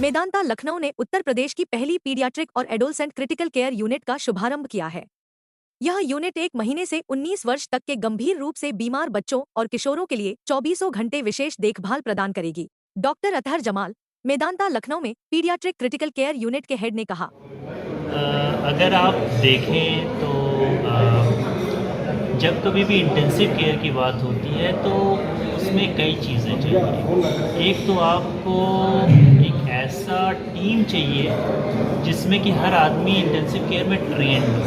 मेदांता लखनऊ ने उत्तर प्रदेश की पहली पीडियाट्रिक और एडोलसेंट क्रिटिकल केयर यूनिट का शुभारंभ किया है। यह यूनिट 1 महीने से 19 वर्ष तक के गंभीर रूप से बीमार बच्चों और किशोरों के लिए 24 घंटे विशेष देखभाल प्रदान करेगी। डॉक्टर अतहर जमाल, मेदांता लखनऊ में पीडियाट्रिक क्रिटिकल केयर यूनिट के हेड ने कहा, अगर आप देखें तो जब कभी भी इंटेंसिव केयर की बात होती है तो उसमें कई चीज़ें चाहिए। एक तो आपको एक ऐसा टीम चाहिए जिसमें कि हर आदमी इंटेंसिव केयर में ट्रेंड हो।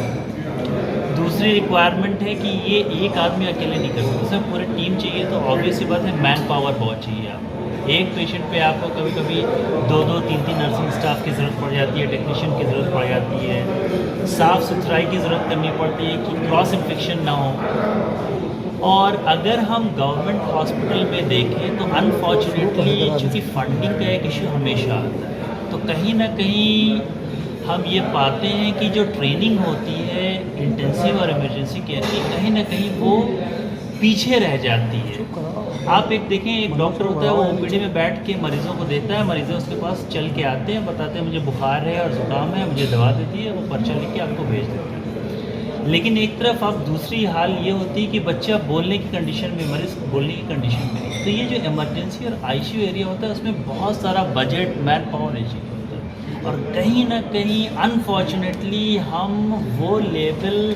दूसरी रिक्वायरमेंट है कि ये एक आदमी अकेले नहीं कर सकता, उसमें पूरी टीम चाहिए। तो ऑब्वियस सी बात है, मैन पावर बहुत चाहिए आपको। एक पेशेंट पे आपको कभी कभी 2-2, 3-3 नर्सिंग स्टाफ की ज़रूरत पड़ जाती है, टेक्नीशियन की ज़रूरत पड़ जाती है, साफ़ सुथराई की ज़रूरत करनी पड़ती है कि क्रॉस इन्फेक्शन ना हो। और अगर हम गवर्नमेंट हॉस्पिटल में देखें तो अनफॉर्चुनेटली चूँकि फंडिंग का एक इशू हमेशा आता है, तो कहीं ना कहीं हम ये पाते हैं कि जो ट्रेनिंग होती है इंटेंसिव और इमरजेंसी केयर की, कहीं ना कहीं वो पीछे रह जाती है। आप एक देखें, एक डॉक्टर होता है, वो ओपीडी में बैठ के मरीज़ों को देता है, मरीज़ उसके पास चल के आते हैं, बताते हैं मुझे बुखार है और ज़ुकाम है, मुझे दवा देती है, वो पर्चा लिख के आपको भेज देते हैं। लेकिन एक तरफ आप दूसरी हाल ये होती है कि बच्चा बोलने की कंडीशन में, मरीज़ बोलने की कंडीशन में नहीं। तो ये जो इमरजेंसी और आईसीयू एरिया होता है उसमें बहुत सारा बजट, मैन पावर इशू होता है, और कहीं ना कहीं अनफॉर्चुनेटली हम वो लेवल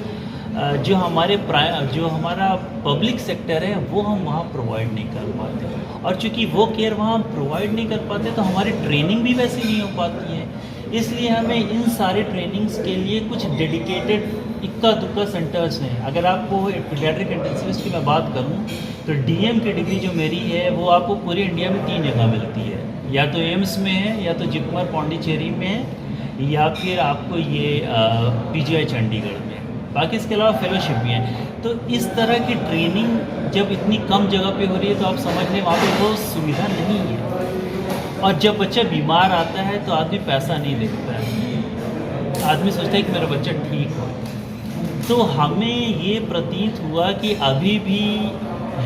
जो हमारा पब्लिक सेक्टर है वो हम वहाँ प्रोवाइड नहीं कर पाते, और चूँकि वो केयर वहाँ प्रोवाइड नहीं कर पाते तो हमारी ट्रेनिंग भी वैसे नहीं हो पाती है। इसलिए हमें इन सारे ट्रेनिंग्स के लिए कुछ डेडिकेटेड इक्का दुक्का सेंटर्स हैं। अगर आपको पीडियाट्रिक इंटेंसिविस्ट की मैं बात करूँ तो डीएम की डिग्री जो मेरी है वो आपको पूरे इंडिया में 3 जगह मिलती है, या तो एम्स में है, या तो जिपमर पौंडीचेरी में है, या फिर आपको ये पीजीआई चंडीगढ़ में। बाकी इसके अलावा फेलोशिप भी है। तो इस तरह की ट्रेनिंग जब इतनी कम जगह पे हो रही है तो आप समझ लें वहाँ पे वो सुविधा नहीं है। और जब बच्चा बीमार आता है तो आदमी पैसा नहीं देखता है, आदमी सोचता है कि मेरा बच्चा ठीक हो। तो हमें ये प्रतीत हुआ कि अभी भी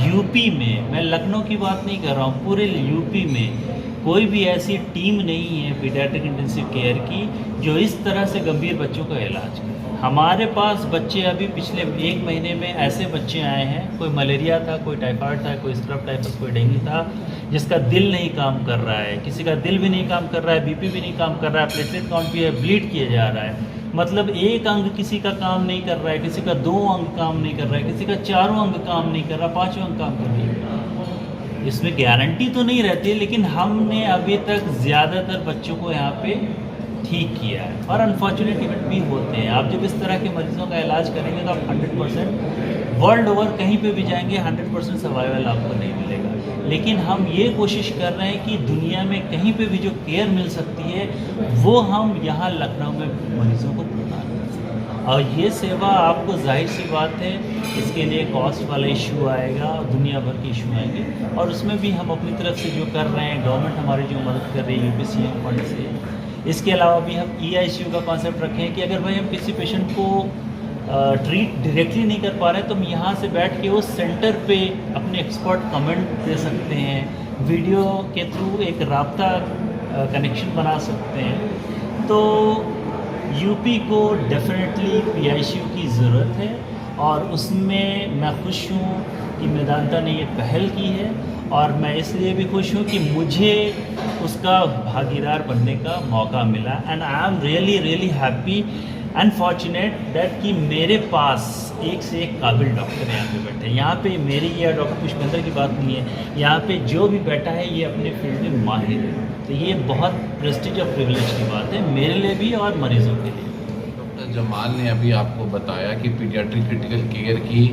यूपी में, मैं लखनऊ की बात नहीं कर रहा हूँ, पूरे यूपी में कोई भी ऐसी टीम नहीं है पीडियाट्रिक इंटेंसिव केयर की जो इस तरह से गंभीर बच्चों का इलाज करे। हमारे पास बच्चे अभी पिछले 1 महीने में ऐसे बच्चे आए हैं, कोई मलेरिया था, कोई टाइफाइड था, कोई स्क्रब टाइफस, कोई डेंगू था, जिसका दिल नहीं काम कर रहा है, किसी का दिल भी नहीं काम कर रहा है, बीपी भी नहीं काम कर रहा है, प्लेटलेट काउंट भी है, ब्लीड किया जा रहा है। मतलब एक अंग किसी का काम नहीं कर रहा है, किसी का 2 अंग काम नहीं कर रहा है, किसी का 4 अंग काम नहीं कर रहा, 5 अंग काम कर रही है। इसमें गारंटी तो नहीं रहती, लेकिन हमने अभी तक ज़्यादातर बच्चों को यहाँ पे ठीक किया है। और अनफॉर्चुनेट इवेंट भी होते हैं। आप जब इस तरह के मरीजों का इलाज करेंगे तो आप 100% वर्ल्ड ओवर कहीं पे भी जाएंगे 100% सर्वाइवल आपको नहीं मिलेगा। लेकिन हम ये कोशिश कर रहे हैं कि दुनिया में कहीं पे भी जो केयर मिल सकती है वो हम यहाँ लखनऊ में मरीजों को प्रदान करें। और ये सेवा आपको जाहिर सी बात है इसके लिए कॉस्ट वाला इशू आएगा, दुनिया भर के इशू आएंगे, और उसमें भी हम अपनी तरफ से जो कर रहे हैं, गवर्नमेंट हमारी जो मदद कर रही है यूपीसीएम फंड से। इसके अलावा भी हम ईआईसीयू का कॉन्सेप्ट रखें कि अगर भाई हम किसी पेशेंट को ट्रीट डायरेक्टली नहीं कर पा रहे हैं तो हम यहाँ से बैठ के उस सेंटर पे अपने एक्सपर्ट कमेंट दे सकते हैं, वीडियो के थ्रू एक राब्ता कनेक्शन बना सकते हैं। तो यूपी को डेफिनेटली पीआईसीयू की ज़रूरत है, और उसमें मैं खुश हूँ कि मेदांता ने ये पहल की है, और मैं इसलिए भी खुश हूँ कि मुझे उसका भागीदार बनने का मौका मिला। And I am really happy and fortunate that कि मेरे पास एक से एक काबिल डॉक्टर यहाँ पे बैठे हैं। यहाँ पे मेरी या डॉक्टर पुष्पेंद्र की बात नहीं है, यहाँ पे जो भी बैठा है ये अपने फील्ड में माहिर है। तो ये बहुत प्रेस्टीज और प्रिविलेज की बात है मेरे लिए भी और मरीजों के लिए। डॉक्टर जमाल ने अभी आपको बताया कि पीडियाट्रिक क्रिटिकल केयर की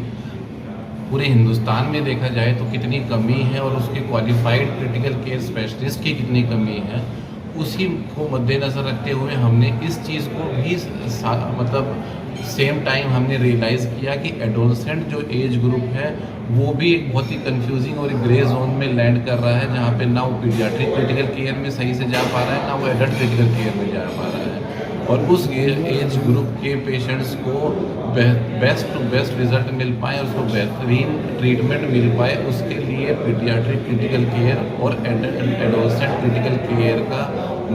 पूरे हिंदुस्तान में देखा जाए तो कितनी कमी है, और उसके क्वालिफाइड क्रिटिकल केयर स्पेशलिस्ट की कितनी कमी है। उसी को मद्देनज़र रखते हुए हमने इस चीज़ को भी मतलब सेम टाइम हमने रियलाइज़ किया कि एडोलसेंट जो एज ग्रुप है वो भी एक बहुत ही कंफ्यूजिंग और ग्रे जोन में लैंड कर रहा है, जहाँ पे ना वो पीडियाट्रिक क्रिटिकल केयर में सही से जा पा रहा है, ना वो एडल्ट क्रिटिकल केयर में जा पा रहा है। और उस एज ग्रुप के पेशेंट्स को बेस्ट टू बेस्ट रिजल्ट मिल पाए, उसको बेहतरीन ट्रीटमेंट मिल पाए, उसके लिए पीडियाट्रिक क्रिटिकल केयर और एडोलसेंट क्रिटिकल केयर का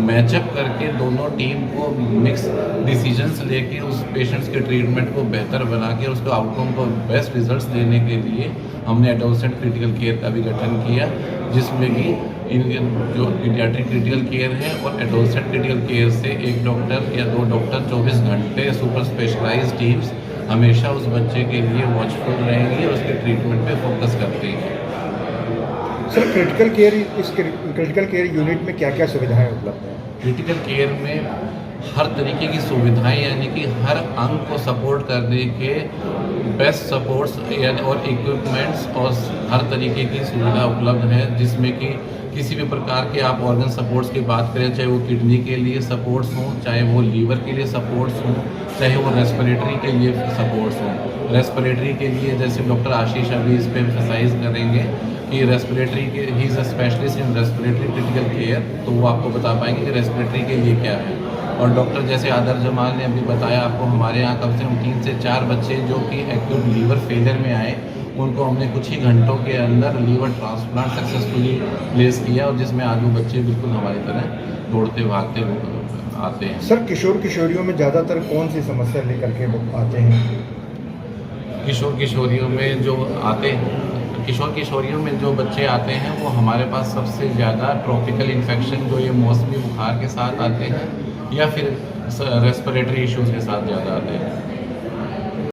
मैचअप करके दोनों टीम को मिक्स डिसीजंस लेके उस पेशेंट्स के ट्रीटमेंट को बेहतर बना के उसको आउटकम को बेस्ट रिजल्ट्स देने के लिए हमने एडोलसेंट क्रिटिकल केयर का भी गठन किया, जिसमें कि इन जो पीडियाट्रिक क्रिटिकल केयर है और एडोलसेंट क्रिटिकल केयर से एक डॉक्टर या 2 डॉक्टर 24 घंटे सुपर स्पेशलाइज्ड टीम्स हमेशा उस बच्चे के लिए वॉचफुल रहेंगी और उसके ट्रीटमेंट पे फोकस करती हैं। सर क्रिटिकल केयर यूनिट में क्या क्या सुविधाएं उपलब्ध हैं? क्रिटिकल केयर में हर तरीके की सुविधाएं, यानी कि हर अंग को सपोर्ट करने के बेस्ट सपोर्ट्स यानी और इक्विपमेंट्स और हर तरीके की सुविधा उपलब्ध है, जिसमें कि किसी भी प्रकार के आप ऑर्गन सपोर्ट्स की बात करें, चाहे वो किडनी के लिए सपोर्ट्स हों, चाहे वो लीवर के लिए सपोर्ट्स हों, चाहे वो रेस्पिरेटरी के लिए सपोर्ट्स हों। रेस्पिरेटरी के लिए जैसे डॉक्टर आशीष अभी इस पर एम्फसाइज करेंगे कि रेस्पिरेटरी के he is a specialist in respiratory critical care, तो वो आपको बता पाएंगे कि रेस्पिरेटरी के लिए क्या है। और डॉक्टर जैसे आदर जमाल ने अभी बताया आपको, हमारे यहाँ कम से कम 3 से 4 बच्चे जो कि एक्यूट लीवर फेलियर में आए, उनको हमने कुछ ही घंटों के अंदर लीवर ट्रांसप्लांट सक्सेसफुली प्लेस किया, और जिसमें आज वो बच्चे बिल्कुल हमारी तरह दौड़ते भागते आते हैं। सर किशोर किशोरियों में ज़्यादातर कौन सी समस्या लेकर के वो आते हैं? किशोर किशोरियों में जो बच्चे आते हैं वो हमारे पास सबसे ज़्यादा ट्रॉपिकल इन्फेक्शन, जो ये मौसमी बुखार के साथ आते हैं, या फिर रेस्पिरेटरी इश्यूज़ के साथ ज़्यादा आते हैं।